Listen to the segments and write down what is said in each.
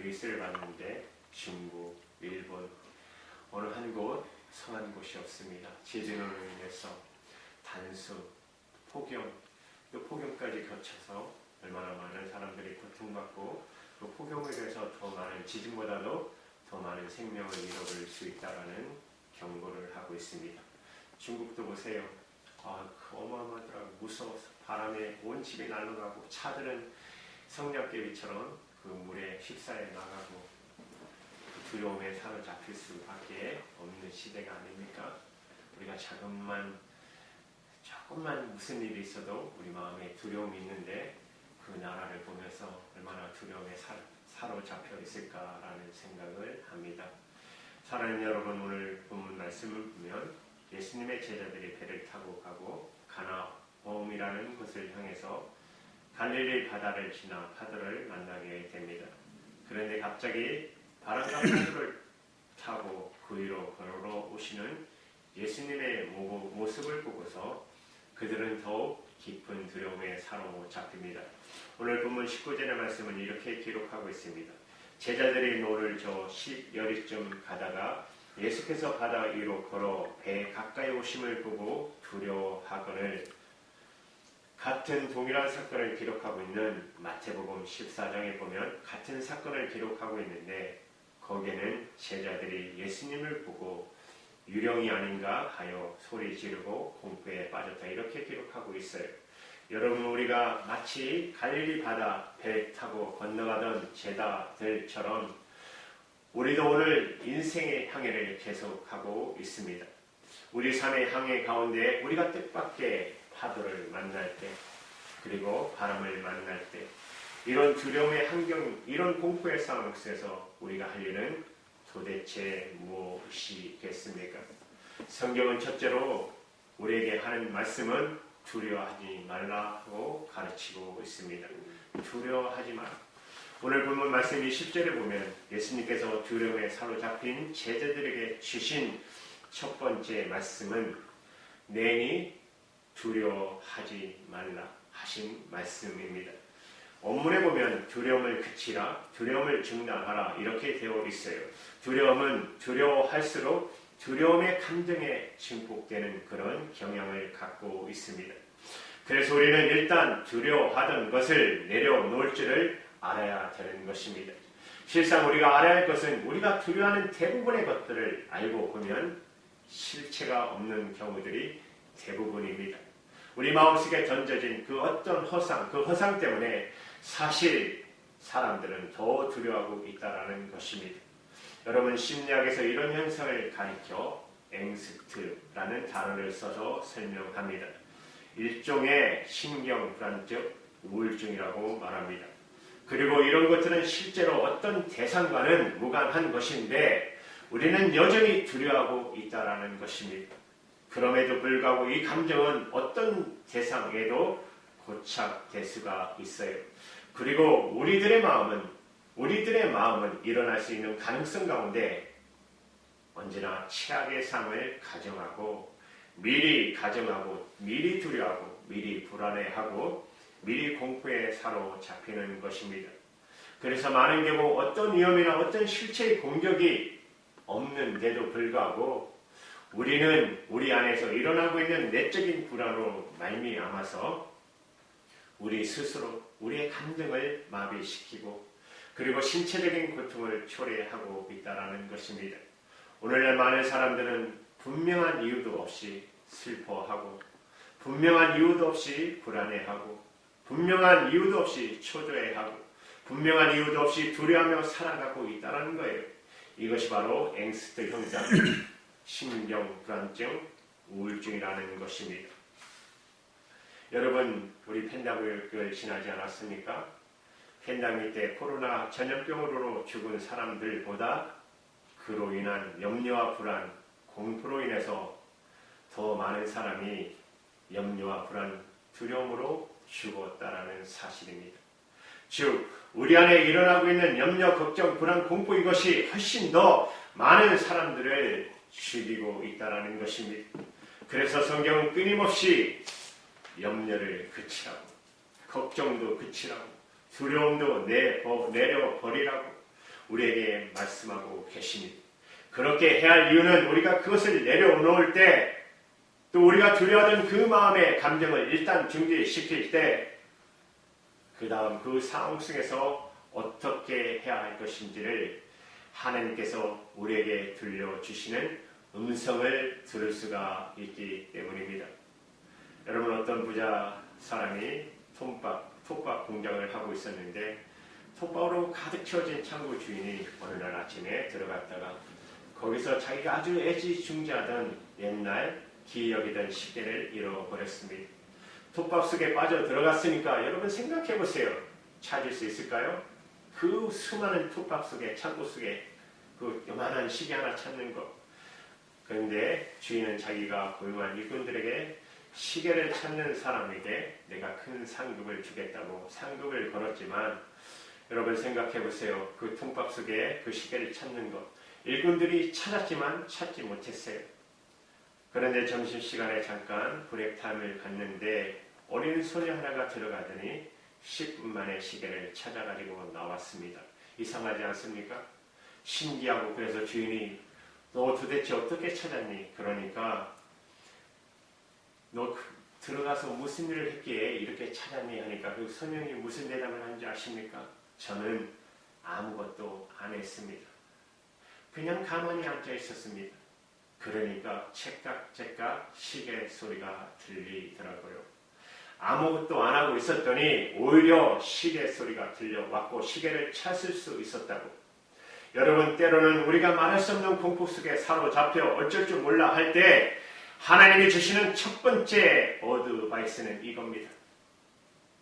뉴스를 봤는데 중국, 일본 어느 한 곳 성한 곳이 없습니다. 지진으로 인해서 단수, 폭염, 또 폭염까지 겹쳐서 얼마나 많은 사람들이 고통받고 또 폭염에 대해서 더 많은 지진보다도 더 많은 생명을 잃어버릴 수 있다는 경고를 하고 있습니다. 중국도 보세요. 어마어마하더라고. 무서워서 바람에 온 집이 날아가고 차들은 성냥개비처럼 그 물에 휩싸여 나가고 그 두려움에 사로잡힐 수밖에 없는 시대가 아닙니까? 우리가 조금만 무슨 일이 있어도 우리 마음에 두려움이 있는데 그 나라를 보면서 얼마나 두려움에 사로잡혀 있을까라는 생각을 합니다. 사랑하는 여러분, 오늘 본문 말씀을 보면 예수님의 제자들이 배를 타고 가고 가나움이라는 곳을 향해서 갈릴리 바다를 지나 파도를 만나게 됩니다. 그런데 갑자기 바람과 파도를 타고 그 위로 걸어오시는 예수님의 모습을 보고서 그들은 더욱 깊은 두려움에 사로잡힙니다. 오늘 본문 19절의 말씀은 이렇게 기록하고 있습니다. 제자들이 노를 저 10여리쯤 가다가 예수께서 바다 위로 걸어 배 가까이 오심을 보고 두려워하거늘. 같은 동일한 사건을 기록하고 있는 마태복음 14장에 보면 같은 사건을 기록하고 있는데 거기에는 제자들이 예수님을 보고 유령이 아닌가 하여 소리 지르고 공포에 빠졌다 이렇게 기록하고 있어요. 여러분, 우리가 마치 갈릴리 바다 배 타고 건너가던 제자들처럼 우리도 오늘 인생의 항해를 계속하고 있습니다. 우리 삶의 항해 가운데 우리가 뜻밖의 파도를 만날 때 그리고 바람을 만날 때 이런 두려움의 환경, 이런 공포의 상황 속에서 우리가 할 일은 도대체 무엇이겠습니까? 성경은 첫째로 우리에게 하는 말씀은 두려워하지 말라고 가르치고 있습니다. 두려워하지 마라. 오늘 본문 말씀 20절에 보면 예수님께서 두려움에 사로잡힌 제자들에게 주신 첫 번째 말씀은 내니 두려워하지 말라 하신 말씀입니다. 원문에 보면 두려움을 그치라, 두려움을 중단하라 이렇게 되어 있어요. 두려움은 두려워할수록 두려움의 감정에 증폭되는 그런 경향을 갖고 있습니다. 그래서 우리는 일단 두려워하던 것을 내려놓을 줄을 알아야 되는 것입니다. 실상 우리가 알아야 할 것은 우리가 두려워하는 대부분의 것들을 알고 보면 실체가 없는 경우들이 대부분입니다. 우리 마음속에 던져진 그 어떤 허상, 그 허상 때문에 사실 사람들은 더 두려워하고 있다는 것입니다. 여러분, 심리학에서 이런 현상을 가리켜 앵스트라는 단어를 써서 설명합니다. 일종의 신경불안증, 우울증이라고 말합니다. 그리고 이런 것들은 실제로 어떤 대상과는 무관한 것인데 우리는 여전히 두려워하고 있다는 것입니다. 그럼에도 불구하고 이 감정은 어떤 대상에도 고착될 수가 있어요. 그리고 우리들의 마음은 일어날 수 있는 가능성 가운데 언제나 최악의 삶을 가정하고 미리 두려워하고 미리 불안해하고 미리 공포에 사로잡히는 것입니다. 그래서 많은 경우 어떤 위험이나 어떤 실체의 공격이 없는데도 불구하고 우리는 우리 안에서 일어나고 있는 내적인 불안으로 말미암아서 우리 스스로 우리의 감정을 마비시키고 그리고 신체적인 고통을 초래하고 있다는 것입니다. 오늘날 많은 사람들은 분명한 이유도 없이 슬퍼하고 분명한 이유도 없이 불안해하고 분명한 이유도 없이 초조해하고 분명한 이유도 없이 두려워하며 살아가고 있다는 거예요. 이것이 바로 앵스트 현상, 신경불안증, 우울증이라는 것입니다. 여러분, 우리 팬데믹을 지나지 않았습니까? 팬데믹 때 코로나 전염병으로 죽은 사람들보다 그로 인한 염려와 불안, 공포로 인해서 더 많은 사람이 염려와 불안, 두려움으로 죽었다라는 사실입니다. 즉, 우리 안에 일어나고 있는 염려, 걱정, 불안, 공포 이것이 훨씬 더 많은 사람들을 죽이고 있다는 것입니다. 그래서 성경은 끊임없이 염려를 그치라고, 걱정도 그치라고, 두려움도 내려버리라고 우리에게 말씀하고 계십니다. 그렇게 해야 할 이유는 우리가 그것을 내려놓을 때, 또 우리가 두려워하던 그 마음의 감정을 일단 중지시킬 때, 그 다음 그 상황 속에서 어떻게 해야 할 것인지를 하나님께서 우리에게 들려주시는 음성을 들을 수가 있기 때문입니다. 여러분, 어떤 부자 사람이 톱밥 공장을 하고 있었는데 톱밥으로 가득 채워진 창고 주인이 어느 날 아침에 들어갔다가 거기서 자기가 아주 애지중지하던 옛날 기억이던 시계를 잃어버렸습니다. 톱밥 속에 빠져 들어갔으니까 여러분 생각해 보세요. 찾을 수 있을까요? 그 수많은 톱밥 속에, 창고 속에 그 요만한 시계 하나 찾는 것. 그런데 주인은 자기가 고용한 일꾼들에게 시계를 찾는 사람에게 내가 큰 상급을 주겠다고 상급을 걸었지만, 여러분 생각해 보세요. 그 톱밥 속에 그 시계를 찾는 것. 일꾼들이 찾았지만 찾지 못했어요. 그런데 점심시간에 잠깐 브레이크타임을 갖는데 어린 소녀 하나가 들어가더니 10분 만에 시계를 찾아가지고 나왔습니다. 이상하지 않습니까? 신기하고, 그래서 주인이 너 도대체 어떻게 찾았니? 그러니까 너 들어가서 무슨 일을 했기에 이렇게 찾았니? 하니까 그 소년이 무슨 대답을 한지 아십니까? 저는 아무것도 안 했습니다. 그냥 가만히 앉아 있었습니다. 그러니까 째깍째깍 시계 소리가 들리더라고요. 아무것도 안 하고 있었더니 오히려 시계 소리가 들려왔고 시계를 찾을 수 있었다고. 여러분, 때로는 우리가 말할 수 없는 공포 속에 사로잡혀 어쩔 줄 몰라 할 때 하나님이 주시는 첫 번째 어드바이스는 이겁니다.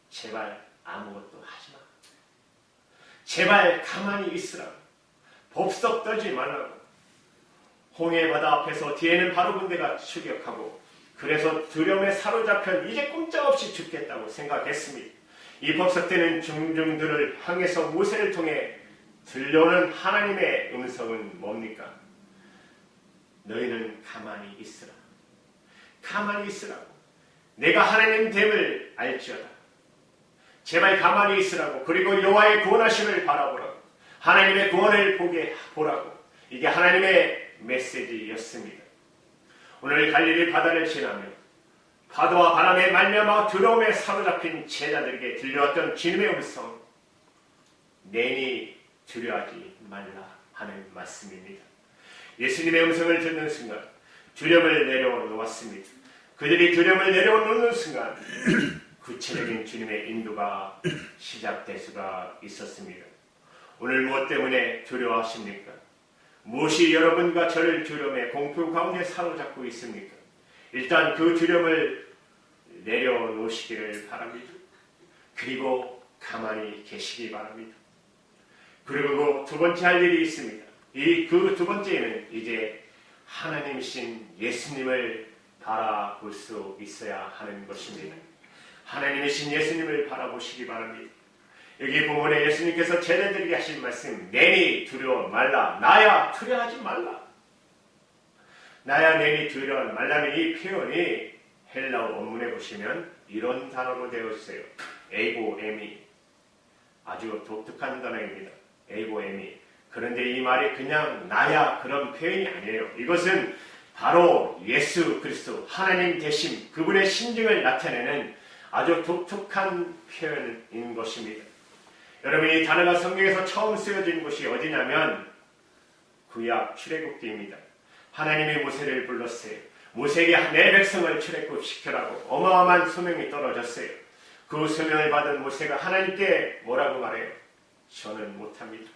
제발 아무것도 하지 마. 제발 가만히 있으라고. 법석 떨지 말라고. 홍해 바다 앞에서 뒤에는 바로 군대가 추격하고, 그래서 두려움에 사로잡혀 이제 꼼짝없이 죽겠다고 생각했습니다. 이 법석대는 중중들을 향해서 모세를 통해 들려오는 하나님의 음성은 뭡니까? 너희는 가만히 있으라. 가만히 있으라고. 내가 하나님 됨을 알지어다. 제발 가만히 있으라고. 그리고 여호와의 구원하심을 바라보라고. 하나님의 구원을 보라고. 이게 하나님의 메시지였습니다. 오늘 갈릴리 바다를 지나며 파도와 바람에 말미암아 두려움에 사로잡힌 제자들에게 들려왔던 주님의 음성, 내니 두려워하지 말라 하는 말씀입니다. 예수님의 음성을 듣는 순간 두려움을 내려놓았습니다. 그들이 두려움을 내려놓는 순간 구체적인 주님의 인도가 시작될 수가 있었습니다. 오늘 무엇 때문에 두려워하십니까? 무엇이 여러분과 저를 두려움의 공포 가운데 사로잡고 있습니까? 일단 그 두려움을 내려놓으시기를 바랍니다. 그리고 가만히 계시기 바랍니다. 그리고 두 번째 할 일이 있습니다. 그 두 번째는 이제 하나님이신 예수님을 바라볼 수 있어야 하는 것입니다. 하나님이신 예수님을 바라보시기 바랍니다. 여기 본문에 예수님께서 제자들에게 하신 말씀, 내니 두려워 말라. 나야 두려워하지 말라. 나야 내니 두려워 말라는 이 표현이 헬라어 원문에 보시면 이런 단어로 되어 있어요. 에고 에미. 아주 독특한 단어입니다. 에고 에미. 그런데 이 말이 그냥 나야 그런 표현이 아니에요. 이것은 바로 예수 그리스도 하나님 되심, 그분의 신증을 나타내는 아주 독특한 표현인 것입니다. 여러분, 이 단어가 성경에서 처음 쓰여진 곳이 어디냐면 구약 출애굽기입니다. 하나님이 모세를 불렀어요. 모세에게 내 백성을 출애굽시키라고 어마어마한 소명이 떨어졌어요. 그 소명을 받은 모세가 하나님께 뭐라고 말해요? 저는 못합니다.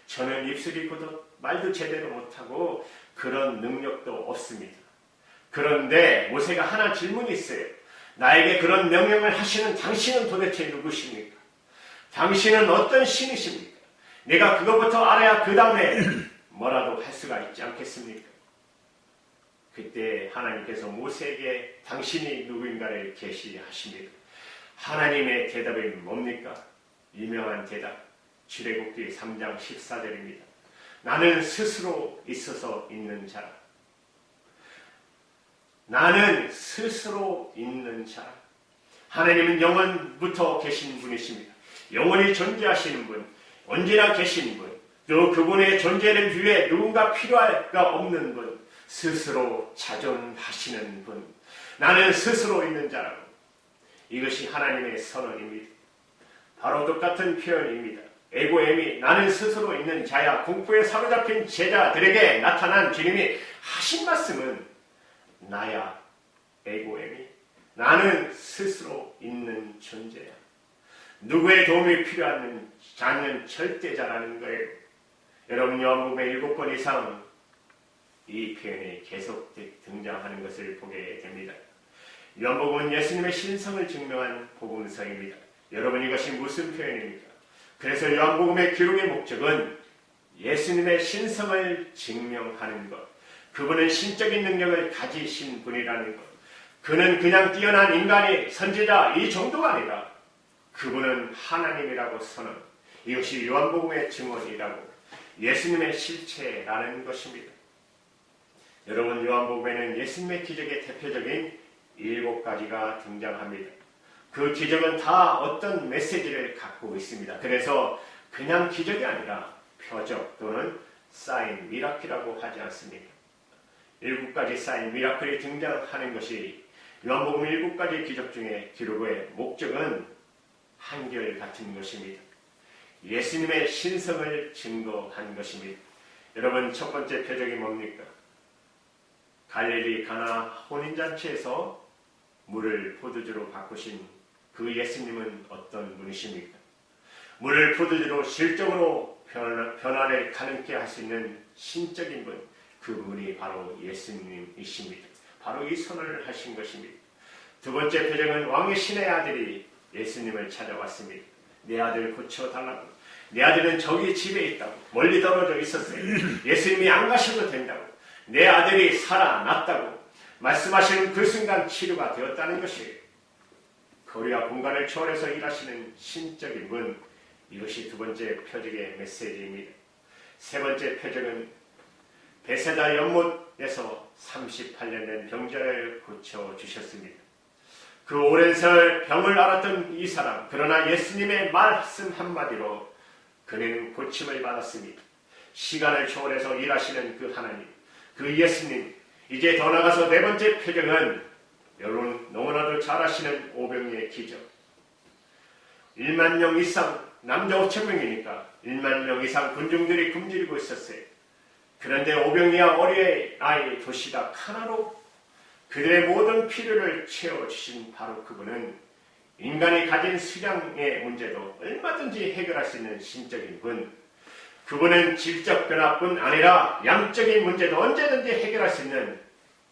저는 입술이 굳어 말도 제대로 못하고 그런 능력도 없습니다. 그런데 모세가 하나 질문이 있어요. 나에게 그런 명령을 하시는 당신은 도대체 누구십니까? 당신은 어떤 신이십니까? 내가 그것부터 알아야 그 다음에 뭐라도 할 수가 있지 않겠습니까? 그때 하나님께서 모세에게 당신이 누구인가를 계시하십니다. 하나님의 대답이 뭡니까? 유명한 대답, 출애굽기 3장 14절입니다. 나는 스스로 있어서 있는 자라. 나는 스스로 있는 자라. 하나님은 영원부터 계신 분이십니다. 영원히 존재하시는 분, 언제나 계신 분, 또 그분의 존재를 위해 누군가 필요할까 없는 분, 스스로 자존하시는 분, 나는 스스로 있는 자라고. 이것이 하나님의 선언입니다. 바로 똑같은 표현입니다. 에고엠이 나는 스스로 있는 자야, 공포에 사로잡힌 제자들에게 나타난 주님이 하신 말씀은 나야, 에고엠이 나는 스스로 있는 존재야. 누구의 도움이 필요하지 않는 절대자라는 거예요. 여러분, 요한복음에 7번 이상 이 표현이 계속 등장하는 것을 보게 됩니다. 요한복음은 예수님의 신성을 증명한 복음서입니다. 여러분, 이것이 무슨 표현입니까? 그래서 요한복음의 기록의 목적은 예수님의 신성을 증명하는 것, 그분은 신적인 능력을 가지신 분이라는 것, 그는 그냥 뛰어난 인간이 선지자 이 정도가 아니라 그분은 하나님이라고 선언, 이것이 요한복음의 증언이라고, 예수님의 실체라는 것입니다. 여러분, 요한복음에는 예수님의 기적의 대표적인 7가지가 등장합니다. 그 기적은 다 어떤 메시지를 갖고 있습니다. 그래서 그냥 기적이 아니라 표적 또는 사인, 미라클이라고 하지 않습니까? 7가지 사인, 미라클이 등장하는 것이 요한복음 7가지 기적 중에 기록의 목적은 한결같은 것입니다. 예수님의 신성을 증거한 것입니다. 여러분, 첫 번째 표적이 뭡니까? 갈릴리 가나 혼인잔치에서 물을 포도주로 바꾸신 그 예수님은 어떤 분이십니까? 물을 포도주로 실적으로 변화를 가능케 할 수 있는 신적인 분, 그분이 바로 예수님이십니다. 바로 이 선언을 하신 것입니다. 두 번째 표적은 왕의 신의 아들이 예수님을 찾아왔습니다. 내 아들 고쳐달라고. 내 아들은 저기 집에 있다고. 멀리 떨어져 있었어요. 예수님이 안 가셔도 된다고. 내 아들이 살아났다고 말씀하시는 그 순간 치료가 되었다는 것이에요. 거리와 공간을 초월해서 일하시는 신적인 분, 이것이 두 번째 표적의 메시지입니다. 세 번째 표적은 베세다 연못에서 38년 된 병자를 고쳐주셨습니다. 그 오랜 세월 병을 앓았던 이 사람, 그러나 예수님의 말씀 한마디로 그는 고침을 받았습니다. 시간을 초월해서 일하시는 그 하나님, 그 예수님, 이제 더 나가서 네 번째 표적은 여러분 너무나도 잘 아시는 오병이의 기적. 1만 명 이상, 남자 5천 명이니까 1만 명 이상 군중들이 굶주리고 있었어요. 그런데 오병이와 어린 아이 도시락 하나로 그들의 모든 필요를 채워주신 바로 그분은 인간이 가진 수량의 문제도 얼마든지 해결할 수 있는 신적인 분, 그분은 질적 변화뿐 아니라 양적인 문제도 언제든지 해결할 수 있는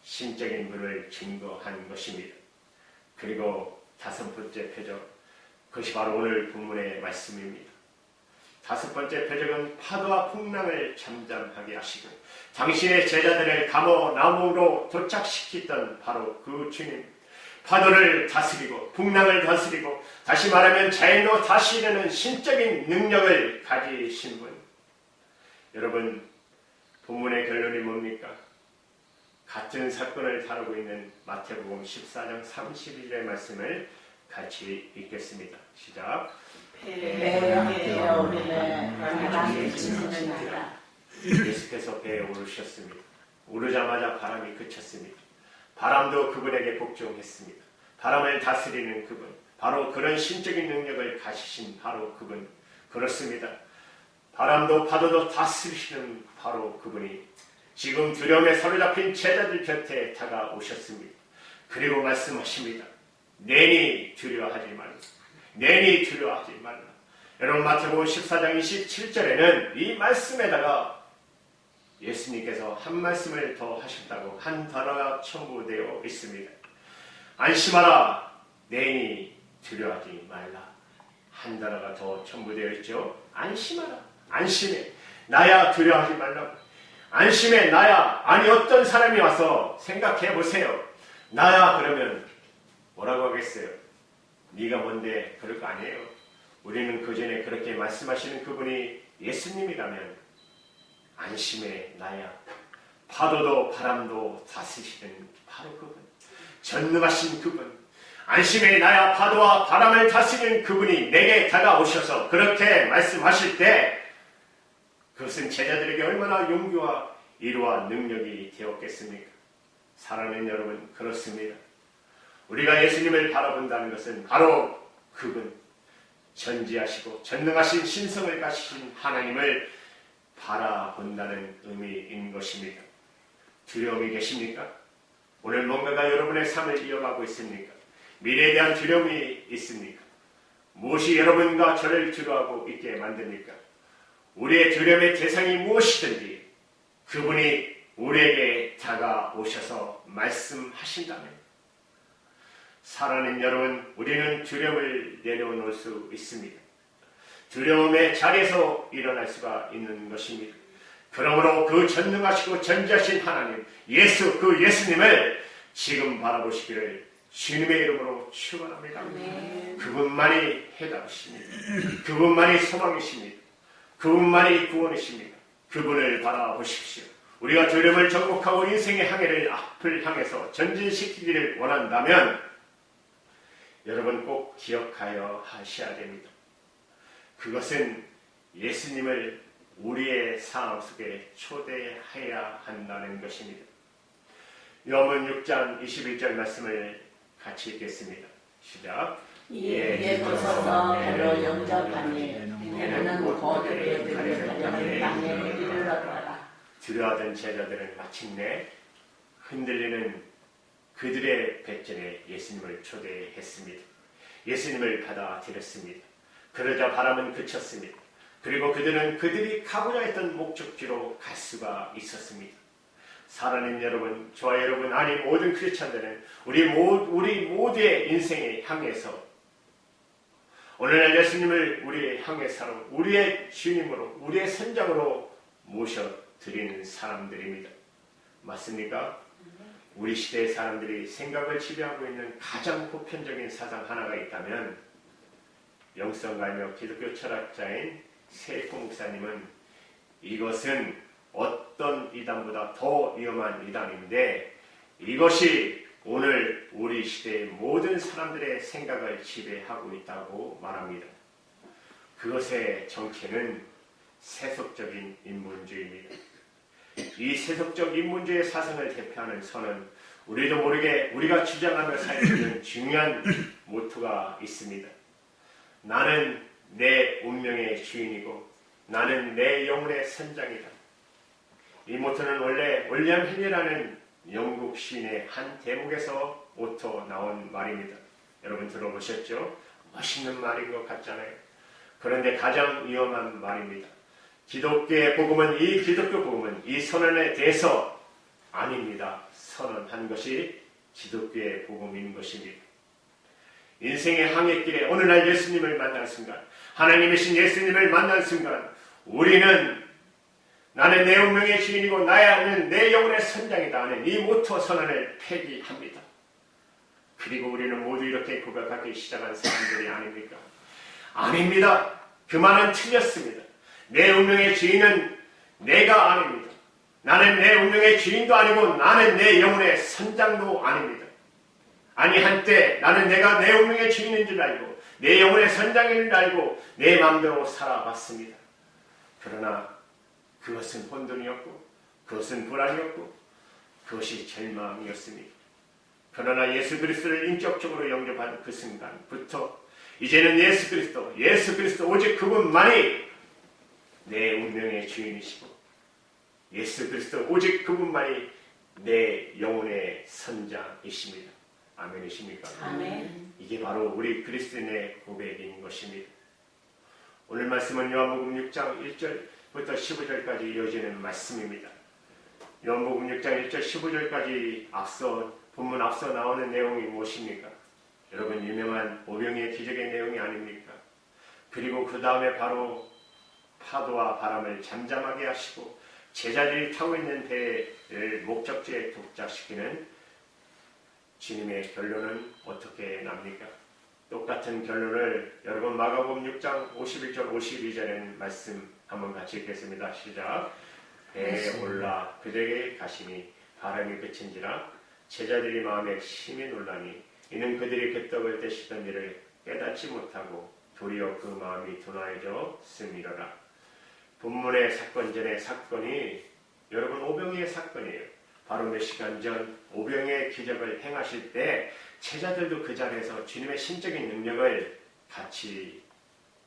신적인 분을 증거한 것입니다. 그리고 다섯 번째 표적, 그것이 바로 오늘 본문의 말씀입니다. 다섯 번째 표적은 파도와 풍랑을 잠잠하게 하시고 당신의 제자들을 감어 나무로 도착시키던 바로 그 주님, 파도를 다스리고 풍랑을 다스리고 다시 말하면 자연로 다시 이르는 신적인 능력을 가지신 분. 여러분, 본문의 결론이 뭡니까? 같은 사건을 다루고 있는 마태복음 14장 31절의 말씀을 같이 읽겠습니다. 시작. 예수께서 배에 오르셨습니다. 오르자마자 바람이 그쳤습니다. 바람도 그분에게 복종했습니다. 바람을 다스리는 그분, 바로 그런 신적인 능력을 가지신 바로 그분. 그렇습니다. 바람도 파도도 다스리시는 바로 그분이 지금 두려움에 사로잡힌 제자들 곁에 다가오셨습니다. 그리고 말씀하십니다. 내니 두려워하지 말라. 내니 두려워하지 말라. 여러분, 마태복음 14장 27절에는 이 말씀에다가 예수님께서 한 말씀을 더 하셨다고 한 단어가 첨부되어 있습니다. 안심하라. 내니 두려워하지 말라. 한 단어가 더 첨부되어 있죠. 안심하라. 안심해. 나야 두려워하지 말라고. 안심해. 나야. 아니, 어떤 사람이 와서 생각해 보세요. 나야 그러면 뭐라고 하겠어요? 네가 뭔데 그럴 거 아니에요. 우리는 그 전에 그렇게 말씀하시는 그분이 예수님이라면 안심해. 나야. 파도도 바람도 다스리시는 바로 그분, 전능하신 그분, 안심의 나야 파도와 바람을 다스리는 그분이 내게 다가오셔서 그렇게 말씀하실 때 그것은 제자들에게 얼마나 용기와 위로와 능력이 되었겠습니까? 사랑하는 여러분, 그렇습니다. 우리가 예수님을 바라본다는 것은 바로 그분, 전지하시고 전능하신 신성을 가지신 하나님을 바라본다는 의미인 것입니다. 두려움이 계십니까? 오늘 뭔가가 여러분의 삶을 이어가고 있습니까? 미래에 대한 두려움이 있습니까? 무엇이 여러분과 저를 두려워하고 있게 만듭니까? 우리의 두려움의 대상이 무엇이든지 그분이 우리에게 다가오셔서 말씀하신다면 사랑하는 여러분, 우리는 두려움을 내려놓을 수 있습니다. 두려움의 자리에서 일어날 수가 있는 것입니다. 그러므로 그 전능하시고 전지하신 하나님, 그 예수님을 지금 바라보시기를 주님의 이름으로 축원합니다. 그분만이 해답이십니다. 그분만이 소망이십니다. 그분만이 구원이십니다. 그분을 바라보십시오. 우리가 두려움을 정복하고 인생의 항해를 앞을 향해서 전진시키기를 원한다면 여러분 꼭 기억하여 하셔야 됩니다. 그것은 예수님을 우리의 삶 속에 초대해야 한다는 것입니다. 요한복음 6장 21절 말씀을 같이 읽겠습니다. 시작. 예수께서 배로 영접하니 배는 거두에 들려가려는 땅에 이르렀더라. 두려워하던 제자들은 마침내 흔들리는 그들의 배전에 예수님을 초대했습니다. 예수님을 받아들였습니다. 그러자 바람은 그쳤습니다. 그리고 그들은 그들이 가고자 했던 목적지로 갈 수가 있었습니다. 사랑하는 여러분, 저와 여러분, 아니 모든 크리스찬들은 우리 모두의 인생에 향해서 오늘날 예수님을 우리의 향해서로 우리의 주님으로 우리의 선장으로 모셔드리는 사람들입니다. 맞습니까? 우리 시대의 사람들이 생각을 지배하고 있는 가장 보편적인 사상 하나가 있다면 영성가이며 기독교 철학자인 세이코 목사님은 이것은 어떤 이단보다 더 위험한 이단인데 이것이 오늘 우리 시대의 모든 사람들의 생각을 지배하고 있다고 말합니다. 그것의 정체는 세속적인 인문주의입니다. 이 세속적 인문주의 사상을 대표하는 선은 우리도 모르게 우리가 주장하며 살고 있는 중요한 모토가 있습니다. 나는 내 운명의 주인이고 나는 내 영혼의 선장이다. 이 모토는 원래 윌리엄 헨리라는 영국 시인의 한 대목에서 오토 나온 말입니다. 여러분 들어보셨죠? 멋있는 말인 것 같잖아요. 그런데 가장 위험한 말입니다. 기독교의 복음은 기독교 복음은 이 선언에 대해서 아닙니다. 선언한 것이 기독교의 복음인 것입니다. 인생의 항해길에 어느 날 예수님을 만난 순간, 하나님이신 예수님을 만난 순간 우리는 나는 내 운명의 주인이고 나는 내 영혼의 선장이다 하는 이 모토 선언을 폐기합니다. 그리고 우리는 모두 이렇게 고백하기 시작한 사람들이 아닙니까? 아닙니다. 그 말은 틀렸습니다. 내 운명의 주인은 내가 아닙니다. 나는 내 운명의 주인도 아니고 나는 내 영혼의 선장도 아닙니다. 아니 한때 나는 내가 내 운명의 주인인 줄 알고 내 영혼의 선장인 줄 알고 내 마음대로 살아봤습니다. 그러나 그것은 혼돈이었고 그것은 불안이었고 그것이 절망이었습니다. 그러나 예수 그리스도를 인격적으로 영접한 그 순간부터 이제는 예수 그리스도 오직 그분만이 내 운명의 주인이시고 예수 그리스도 오직 그분만이 내 영혼의 선장이십니다. 아멘이십니까? 아멘. 이게 바로 우리 그리스도인의 고백인 것입니다. 오늘 말씀은 요한복음 6장 1절부터 15절까지 이어지는 말씀입니다. 요한복음 6장 1절 15절까지 본문 앞서 나오는 내용이 무엇입니까? 여러분 유명한 오병이의 기적의 내용이 아닙니까? 그리고 그 다음에 바로 파도와 바람을 잠잠하게 하시고 제자들이 타고 있는 배를 목적지에 도착시키는 주님의 결론은 어떻게 납니까? 똑같은 결론을 여러분 마가복음 6장 51절 52절에는 말씀 한번 같이 읽겠습니다. 시작. 배에 올라 그들에게 가시니 바람이 그친지라 제자들이 마음에 심히 놀라니 이는 그들이 그 떡을 떼시던 일을 깨닫지 못하고 도리어 그 마음이 둔하여져 스미러라. 본문의 사건 전의 사건이 여러분 오병이의 사건이에요. 바로 몇 시간 전 오병이의 기적을 행하실 때 제자들도 그 자리에서 주님의 신적인 능력을 같이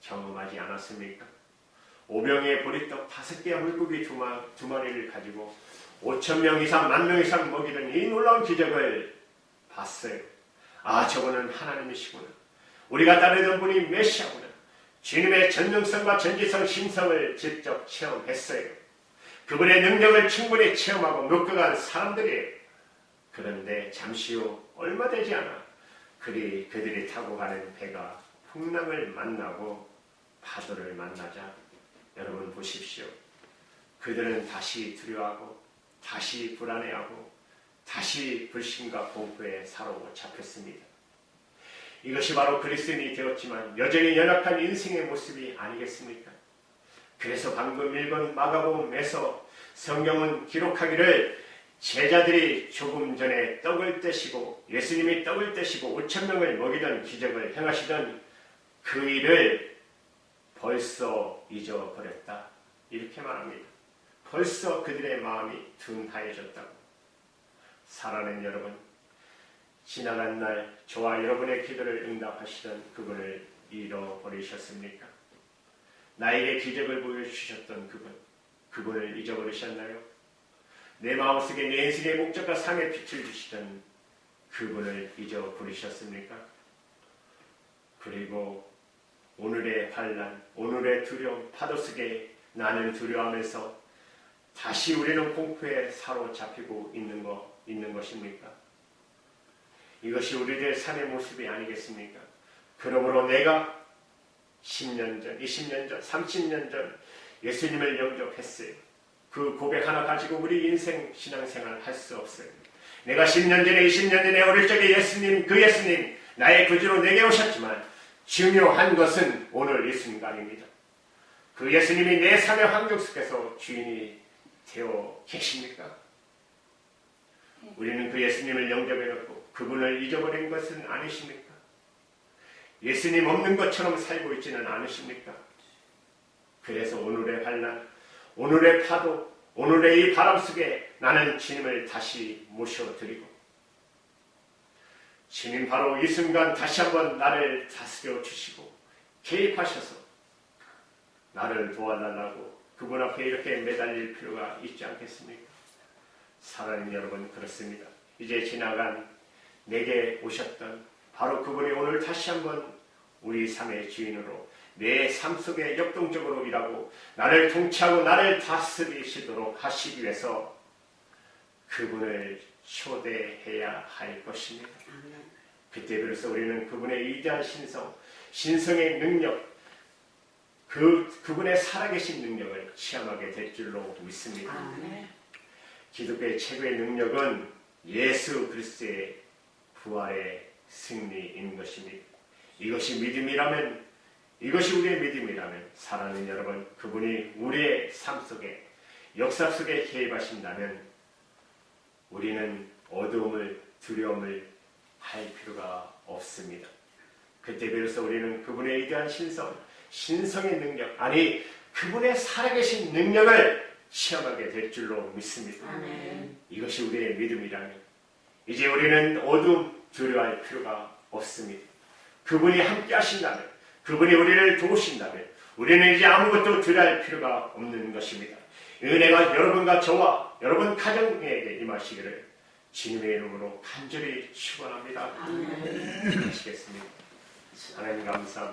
경험하지 않았습니까? 오병이의 보리떡 5개와 물고기 2마리를 가지고 5,000명 이상, 10,000명 이상 먹이는 이 놀라운 기적을 봤어요. 아, 저거는 하나님이시구나. 우리가 따르던 분이 메시아구나. 주님의 전능성과 전지성, 신성을 직접 체험했어요. 그분의 능력을 충분히 체험하고 묶어간 사람들이에요. 그런데 잠시 후 얼마 되지 않아 그들이 타고 가는 배가 풍랑을 만나고 파도를 만나자 여러분 보십시오. 그들은 다시 두려워하고 다시 불안해하고 다시 불신과 공포에 사로잡혔습니다. 이것이 바로 그리스도인이 되었지만 여전히 연약한 인생의 모습이 아니겠습니까? 그래서 방금 읽은 마가복음에서 성경은 기록하기를 제자들이 조금 전에 떡을 떼시고 예수님이 떡을 떼시고 5,000명을 먹이던 기적을 행하시던 그 일을 벌써 잊어버렸다. 이렇게 말합니다. 벌써 그들의 마음이 둔하여졌다고. 사랑하는 여러분, 지나간 날 저와 여러분의 기도를 응답하시던 그분을 잃어버리셨습니까? 나에게 기적을 보여주셨던 그분을 잊어버리셨나요? 내 마음속에 내 인생의 목적과 삶의 빛을 주시던 그분을 잊어버리셨습니까? 그리고 오늘의 환난, 오늘의 두려움, 파도 속에 나는 두려워하면서 다시 우리는 공포에 사로잡히고 있는 것입니까? 이것이 우리들의 삶의 모습이 아니겠습니까? 그러므로 내가 10년 전, 20년 전, 30년 전 예수님을 영접했어요. 그 고백 하나 가지고 우리 인생 신앙생활을 할 수 없어요. 내가 10년 전에 20년 전에 어릴 적에 예수님, 그 예수님 나의 구주로 내게 오셨지만 중요한 것은 오늘 이 순간입니다. 그 예수님이 내 삶의 환경 속에서 주인이 되어 계십니까? 우리는 그 예수님을 영접해놓고 그분을 잊어버린 것은 아니십니까? 예수님 없는 것처럼 살고 있지는 않으십니까? 그래서 오늘의 환난, 오늘의 파도, 오늘의 이 바람 속에 나는 주님을 다시 모셔드리고 주님 바로 이 순간 다시 한번 나를 다스려 주시고 개입하셔서 나를 도와달라고 그분 앞에 이렇게 매달릴 필요가 있지 않겠습니까? 사랑하는 여러분, 그렇습니다. 이제 지나간 내게 오셨던 바로 그분이 오늘 다시 한번 우리 삶의 주인으로 내 삶 속에 역동적으로 일하고 나를 통치하고 나를 다스리시도록 하시기 위해서 그분을 초대해야 할 것입니다. 그때 비로소 우리는 그분의 위대한 신성의 능력, 그분의 살아계신 능력을 체험하게 될 줄로 믿습니다. 기독교의 최고의 능력은 예수 그리스도의 부활의 승리인 것입니다. 이것이 믿음이라면, 이것이 우리의 믿음이라면, 사랑하는 여러분, 그분이 우리의 삶 속에, 역사 속에 개입하신다면 우리는 어두움을, 두려움을 할 필요가 없습니다. 그때 비로소 우리는 그분의 위대한 신성의 능력, 아니 그분의 살아계신 능력을 체험하게 될 줄로 믿습니다. 아멘. 이것이 우리의 믿음이라면 이제 우리는 어둠 두려워할 필요가 없습니다. 그분이 함께 하신다면, 그분이 우리를 도우신다면 우리는 이제 아무것도 두려워할 필요가 없는 것입니다. 은혜가 여러분과 저와 여러분 가정에게 임하시기를 주님의 이름으로 간절히 축원합니다. 아멘. 하시겠습니다. 하나님 감사합니다.